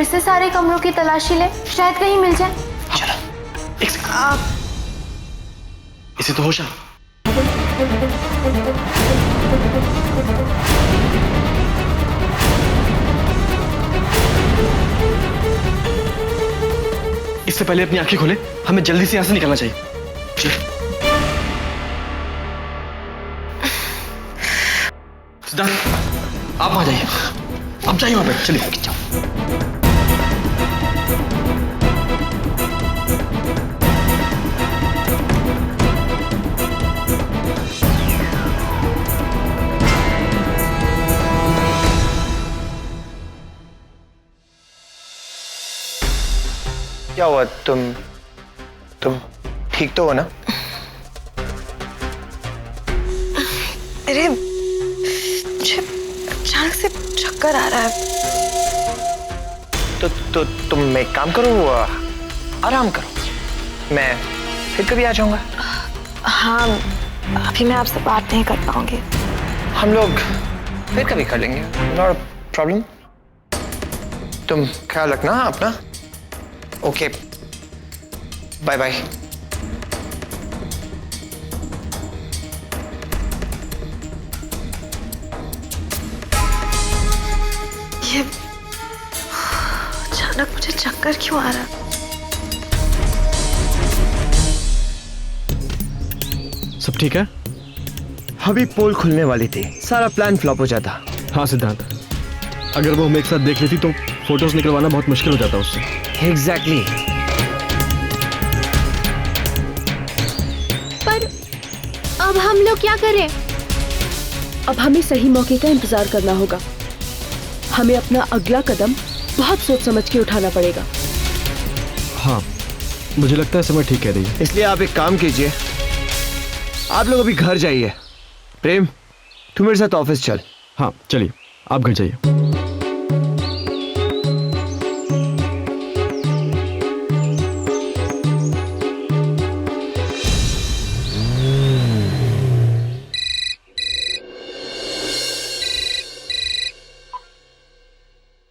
फिर से सारे कमरों की तलाशी ले, शायद कहीं मिल जाए। चलो एक सेकंड, इसे तो होश आ। इससे पहले अपनी आंखें खोले, हमें जल्दी से यहां से निकलना चाहिए। सिद्धार्थ आप आ जाइए, आप जाइए वहां पे, चलिए जाओ। क्या हुआ? तुम ठीक तो हो ना? अरे मुझे अचानक से चक्कर आ रहा है। तो तुम एक काम करो, आराम करो, मैं फिर कभी आ जाऊंगा। हाँ, अभी मैं आपसे बात नहीं कर पाऊंगी। हम लोग फिर कभी कर लेंगे, नॉट प्रॉब्लम। तुम ख्याल रखना अपना। Okay, bye bye. ये अचानक मुझे चक्कर क्यों आ रहा है? सब ठीक है? अभी पोल खुलने वाली थी, सारा प्लान फ्लॉप हो जाता। हाँ सिद्धांत, अगर वो हम एक साथ देख लेती तो फोटोज निकलवाना बहुत मुश्किल हो जाता उससे। एग्जैक्टली। पर अब हम लोग क्या करें? अब हमें सही मौके का इंतजार करना होगा। हमें अपना अगला कदम बहुत सोच समझ के उठाना पड़ेगा। हाँ, मुझे लगता है समय ठीक कह रही है। इसलिए आप एक काम कीजिए, आप लोग अभी घर जाइए। प्रेम, तू मेरे साथ ऑफिस चल। हाँ चलिए, आप घर जाइए।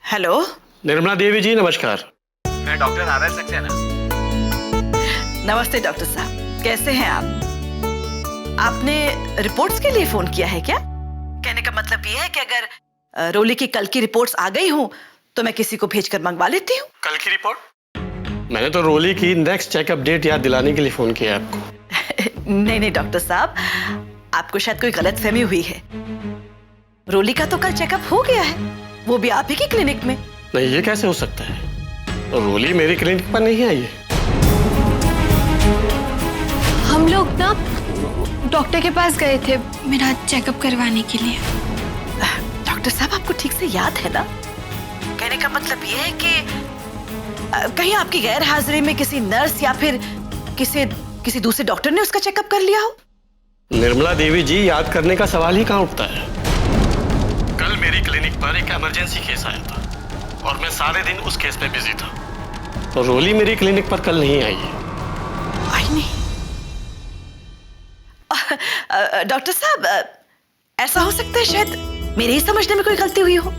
हेलो निर्मला देवी जी नमस्कार। मैं डॉक्टर नारायण सक्सेना। नमस्ते डॉक्टर साहब, कैसे हैं आप? आपने रिपोर्ट्स के लिए फोन किया है क्या? कहने का मतलब ये है कि अगर रोली की कल की रिपोर्ट्स आ गई हूं तो मैं किसी को भेजकर मंगवा लेती हूँ। कल की रिपोर्ट? मैंने तो रोली की नेक्स्ट चेकअप डेट याद दिलाने के लिए फोन किया आपको। नहीं डॉक्टर साहब, आपको शायद कोई गलतफहमी हुई है। रोली का तो कल चेकअप हो गया है, वो भी आप ही की क्लिनिक में। नहीं, ये कैसे हो सकता है? रोली मेरी क्लिनिक पर नहीं आई है। हम लोग ना डॉक्टर के पास गए थे मेरा चेकअप करवाने के लिए। डॉक्टर साहब, आपको ठीक से याद है ना? कहने का मतलब ये है कि कहीं आपकी गैर हाजिरी में किसी नर्स या फिर किसी दूसरे डॉक्टर ने उसका चेकअप कर लिया हो। निर्मला देवी जी, याद करने का सवाल ही कहाँ उठता है। कल मेरी क्लिनिक पर एक इमरजेंसी केस आया था और मैं सारे दिन उस केस में बिजी था, तो रोली मेरी क्लिनिक पर कल नहीं आई है। आई नहीं? डॉक्टर साहब, ऐसा हो सकता है शायद मेरे ही समझने में कोई गलती हुई हो।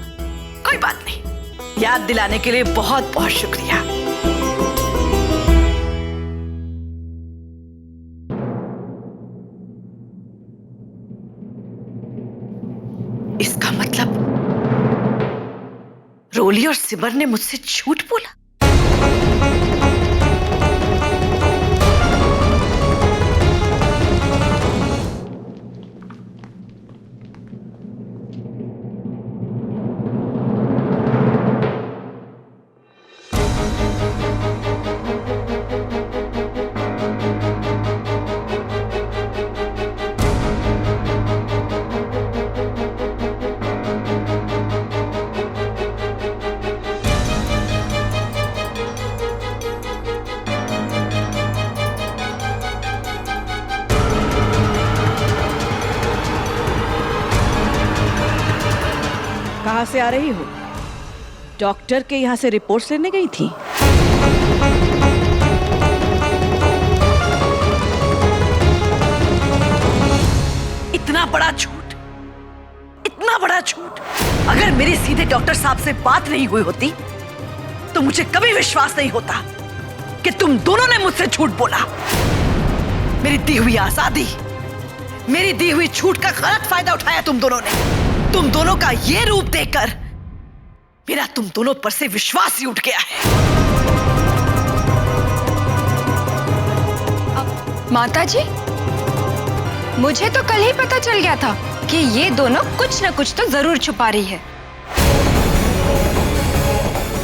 कोई बात नहीं, याद दिलाने के लिए बहुत बहुत शुक्रिया। इसका मतलब रोली और सिमर ने मुझसे झूठ बोला। कहाँ से आ रही हो? डॉक्टर के यहाँ से रिपोर्ट्स लेने गई थी? इतना बड़ा झूठ, इतना बड़ा झूठ! अगर मेरी सीधे डॉक्टर साहब से बात नहीं हुई होती तो मुझे कभी विश्वास नहीं होता कि तुम दोनों ने मुझसे झूठ बोला। मेरी दी हुई आजादी, मेरी दी हुई छूट का गलत फायदा उठाया तुम दोनों ने। तुम दोनों का ये रूप देखकर मेरा तुम दोनों पर से विश्वास ही उठ गया है। माता जी, मुझे तो कल ही पता चल गया था कि ये दोनों कुछ न कुछ तो जरूर छुपा रही है,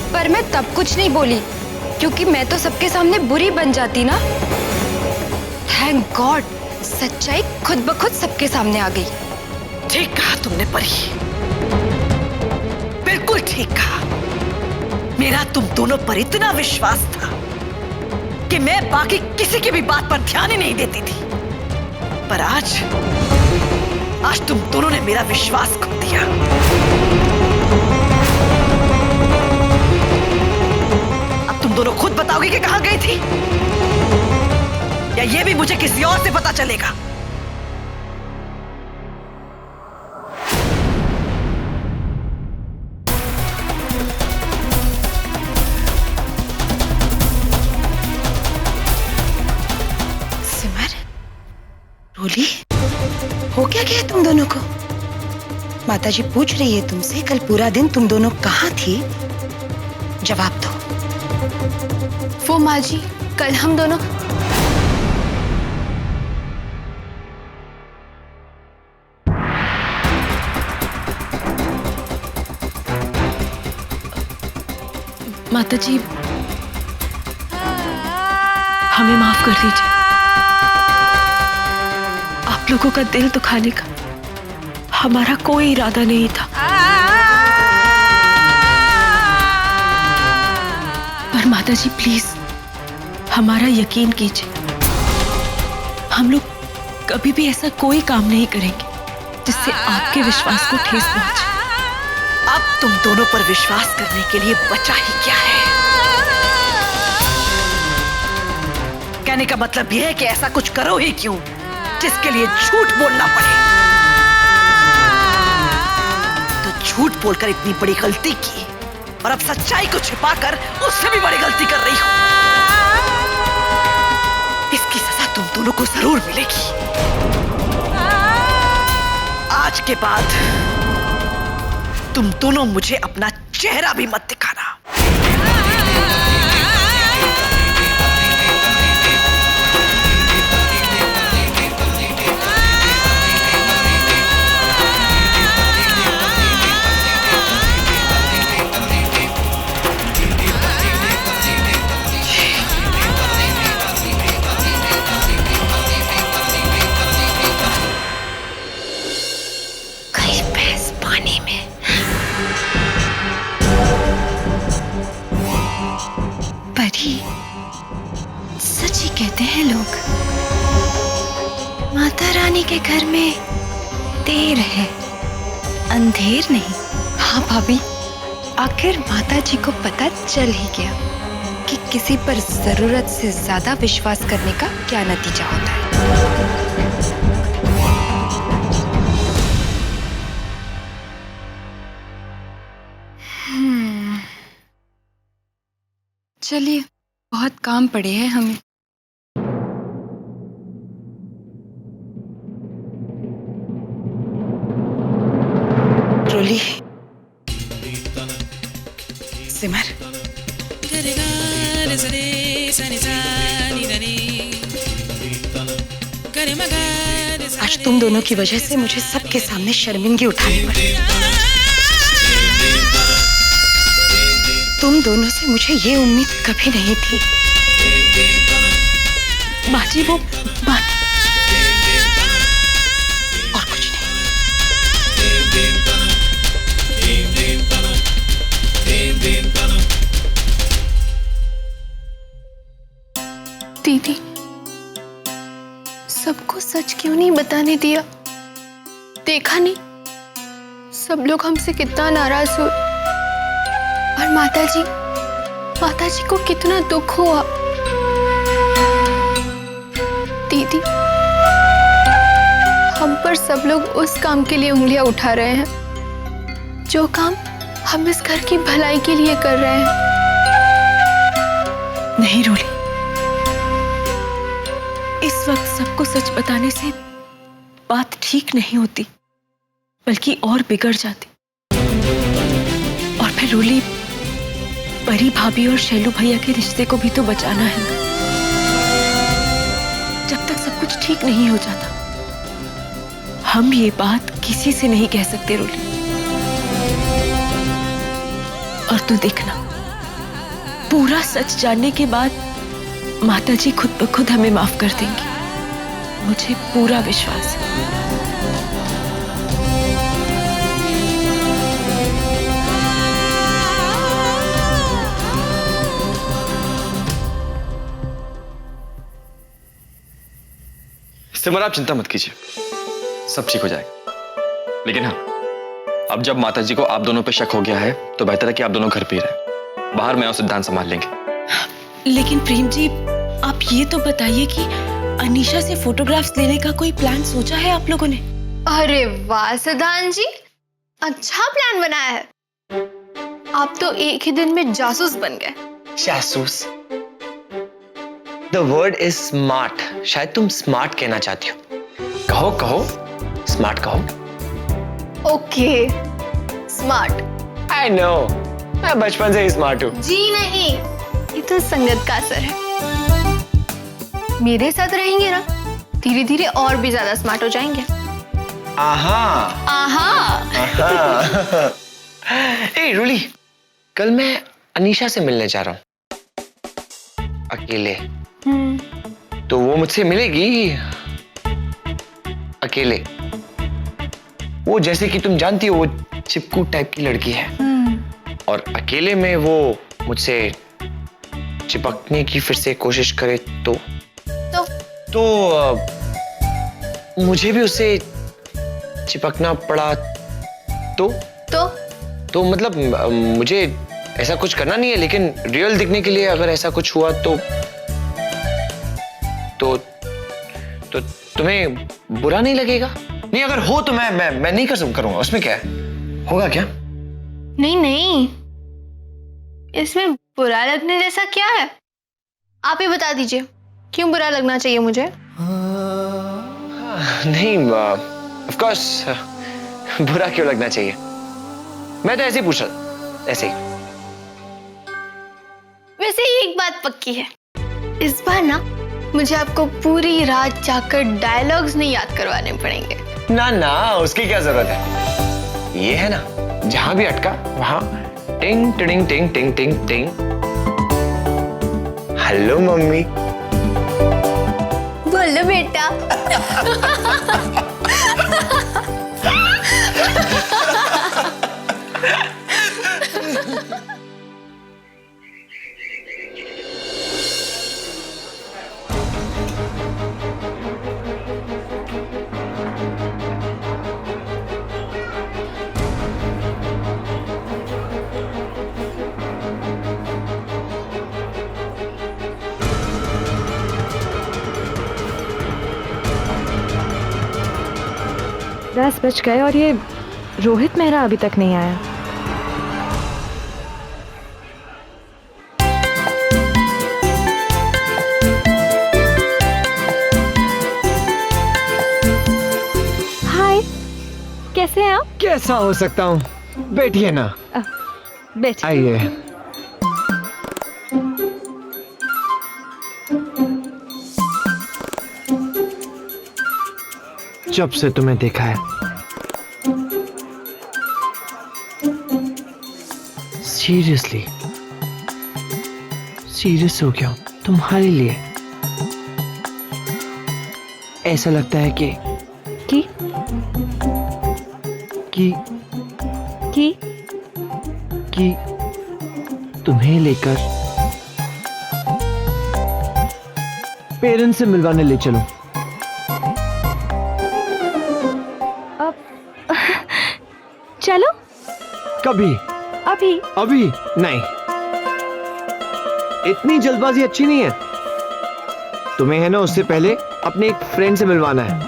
पर मैं तब कुछ नहीं बोली क्योंकि मैं तो सबके सामने बुरी बन जाती ना। थैंक गॉड, सच्चाई खुद ब खुद सबके सामने आ गई। ठीक कहा तुमने परी, बिल्कुल ठीक कहा। मेरा तुम दोनों पर इतना विश्वास था कि मैं बाकी किसी की भी बात पर ध्यान ही नहीं देती थी, पर आज तुम दोनों ने मेरा विश्वास खो दिया। अब तुम दोनों खुद बताओगे कि कहां गई थी, या ये भी मुझे किसी और से पता चलेगा? रोली, हो क्या गया तुम दोनों को? माताजी पूछ रही है तुमसे, कल पूरा दिन तुम दोनों कहाँ थी? जवाब दो। वो माँ जी, कल हम दोनों माताजी, हमें माफ कर दीजिए। आप लोगों का दिल दुखाने का हमारा कोई इरादा नहीं था। पर माताजी प्लीज हमारा यकीन कीजिए, हम लोग कभी भी ऐसा कोई काम नहीं करेंगे जिससे आपके विश्वास को ठेस पहुंचे। अब तुम दोनों पर विश्वास करने के लिए बचा ही क्या है? कहने का मतलब यह है कि ऐसा कुछ करो ही क्यों जिसके लिए झूठ बोलना पड़े। तो झूठ बोलकर इतनी बड़ी गलती की और अब सच्चाई को छिपाकर उससे भी बड़ी गलती कर रही हो। इसकी सजा तुम दोनों को जरूर मिलेगी। आज के बाद तुम दोनों मुझे अपना चेहरा भी मत दिखाना। सच ही कहते हैं लोग, माता रानी के घर में देर है, अंधेर नहीं। हाँ भाभी, आखिर माता जी को पता चल ही गया कि किसी पर जरूरत से ज्यादा विश्वास करने का क्या नतीजा होता है। चलिए, बहुत काम पड़े हैं हमें। रोली, सिमर, आज तुम दोनों की वजह से मुझे सबके सामने शर्मिंदगी उठानी पड़ी। तुम दोनों से मुझे ये उम्मीद कभी नहीं थी। माँ जी, वो बात और कुछ नहीं। दीदी, सबको सच क्यों नहीं बताने दिया? देखा नहीं सब लोग हमसे कितना नाराज हुए, और माता जी को कितना दुख हुआ। दीदी, हम पर सब लोग उस काम के लिए उंगलियां उठा रहे हैं जो काम हम इस घर की भलाई के लिए कर रहे हैं। नहीं रोली, इस वक्त सबको सच बताने से बात ठीक नहीं होती, बल्कि और बिगड़ जाती। और फिर रोली, परी भाभी और शैलू भैया के रिश्ते को भी तो बचाना है ना। जब तक सब कुछ ठीक नहीं हो जाता, हम ये बात किसी से नहीं कह सकते रोली। और तू देखना, पूरा सच जानने के बाद माताजी खुद ब खुद हमें माफ कर देंगी, मुझे पूरा विश्वास है। सिमर, आप चिंता मत कीजिए, सब ठीक हो जाएगा। लेकिन हाँ, अब जब माताजी को आप दोनों पे शक हो गया है तो बेहतर है कि आप दोनों घर पे ही रहें। बाहर मैं और सिद्धांत संभाल लेंगे। लेकिन प्रेम जी, आप ये तो बताइए कि अनीशा से फोटोग्राफ्स लेने का कोई प्लान सोचा है आप लोगों ने? अरे वाह सिद्धांत जी, अच्छा प्लान बनाया है। आप तो एक ही दिन में जासूस बन गए। जासूस? The word is smart. शायद तुम स्मार्ट कहना चाहती हो। कहो कहो, स्मार्ट कहो। Okay, smart. आई नो, मैं बचपन से ही स्मार्ट हूँ। जी नहीं, ये तो संगत का असर है। मेरे साथ रहेंगे ना, धीरे धीरे और भी ज्यादा स्मार्ट हो जाएंगे। आहा आहा। आहा। ए रूली, कल मैं अनीशा से मिलने जा रहा हूँ अकेले। तो वो मुझसे मिलेगी अकेले। वो जैसे कि तुम जानती हो, वो चिपकू टाइप की लड़की है। और अकेले में वो मुझसे चिपकने की फिर से कोशिश करे तो मुझे भी उससे चिपकना पड़ा तो मतलब मुझे ऐसा कुछ करना नहीं है, लेकिन रियल दिखने के लिए अगर ऐसा कुछ हुआ तो तुम्हें बुरा नहीं लगेगा? नहीं, अगर हो तो मैं नहीं करूंगा, उसमें क्या है? होगा क्या? नहीं, इसमें बुरा लगने जैसा क्या है? आप ही बता दीजिए, क्यों बुरा लगना चाहिए मुझे? नहीं, ऑफ कोर्स बुरा क्यों लगना चाहिए? मैं तो ऐसे ही पूछ रहा, ऐसे ही। वैसे एक बात पक्की है, इस बार ना मुझे आपको पूरी रात जाकर डायलॉग्स नहीं याद करवाने पड़ेंगे। ना, उसकी क्या जरूरत है? ये है ना, जहां भी अटका वहां टिंग टिंग टिंग टिंग टिंग टिंग। Hello mummy. बोलो बेटा। दस बज गए और ये रोहित मेहरा अभी तक नहीं आया। हाय, कैसे हैं आप? कैसा हो सकता हूँ? बैठिए ना। बैठिए। आइए। जब से तुम्हें देखा है, सीरियसली सीरियस हो गया तुम्हारे लिए। ऐसा लगता है कि तुम्हें लेकर पेरेंट्स से मिलवाने ले चलो। चलो। कभी? अभी नहीं, इतनी जल्दबाजी अच्छी नहीं है। तुम्हें है ना, उससे पहले अपने एक फ्रेंड से मिलवाना है।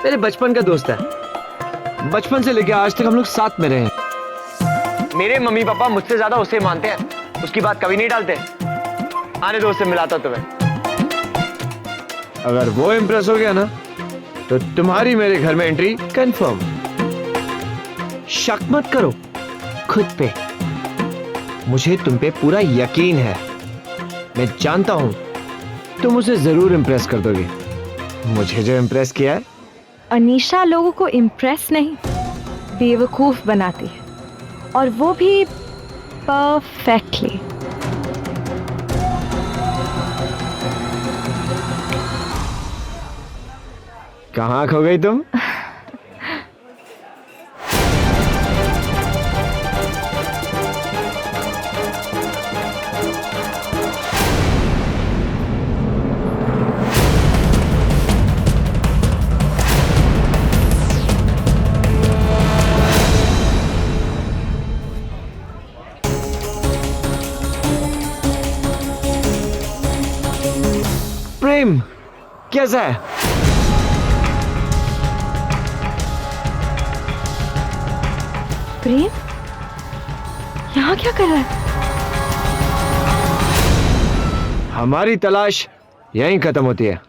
मेरे बचपन का दोस्त है, बचपन से लेकर आज तक हम लोग साथ में रहे हैं। मेरे मम्मी पापा मुझसे ज्यादा उसे मानते हैं, उसकी बात कभी नहीं डालते। आने दो, उससे मिलाता तुम्हें। अगर वो इम्प्रेस हो गया ना तो तुम्हारी मेरे घर में एंट्री कंफर्म। शक मत करो खुद पे, मुझे तुम पे पूरा यकीन है। मैं जानता हूं तुम उसे जरूर इम्प्रेस कर दोगे। मुझे जो इम्प्रेस किया है। अनीशा लोगों को इम्प्रेस नहीं, बेवकूफ बनाती है, और वो भी परफेक्टली। कहाँ खो गई तुम? प्रेम कैसा है? प्रेम यहाँ क्या कर रहा है? हमारी तलाश यहीं खत्म होती है।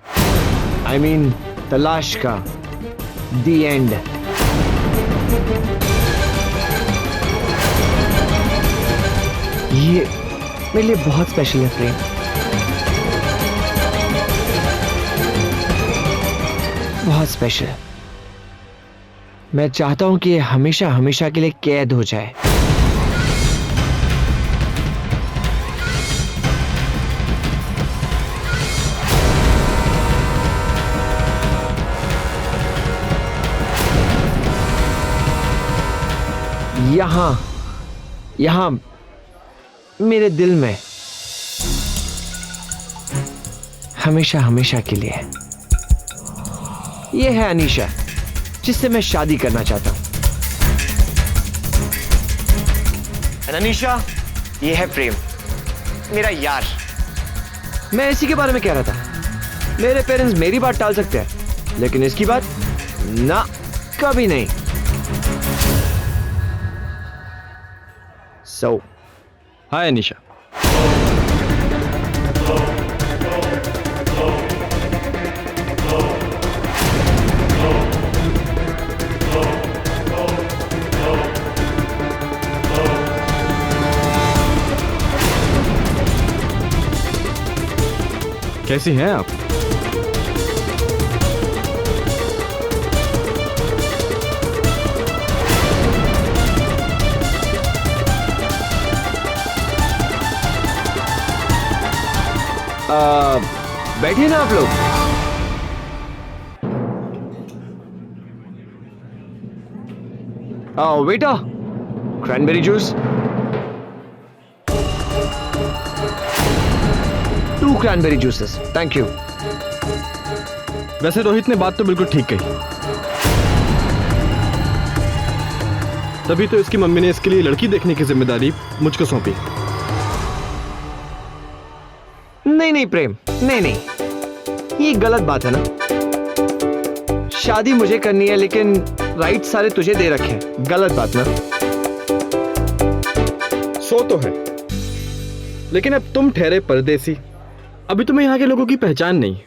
I mean, तलाश का दी एंड। ये मेरे लिए बहुत स्पेशल है प्रेम, बहुत स्पेशल। मैं चाहता हूं कि ये हमेशा हमेशा के लिए कैद हो जाए। यहां मेरे दिल में हमेशा हमेशा के लिए। ये है अनीशा जिससे मैं शादी करना चाहता हूं। अनीशा, ये है प्रेम, मेरा यार। मैं इसी के बारे में कह रहा था। मेरे पेरेंट्स मेरी बात टाल सकते हैं, लेकिन इसकी बात ना, कभी नहीं। So, हाय अनीशा। कैसी हैं आप? बैठिए ना आप लोग। आओ बेटा, cranberry juice. 2 cranberry juices, thank you. वैसे रोहित ने बात तो बिल्कुल ठीक कही। तभी तो इसकी मम्मी ने इसके लिए लड़की देखने की जिम्मेदारी मुझको सौंपी। नहीं प्रेम, नहीं, ये गलत बात है ना। शादी मुझे करनी है, लेकिन राइट सारे तुझे दे रखे हैं। गलत बात ना। सो तो है, लेकिन अब तुम ठहरे परदेसी। अभी तुम्हें यहाँ के लोगों की पहचान नहीं।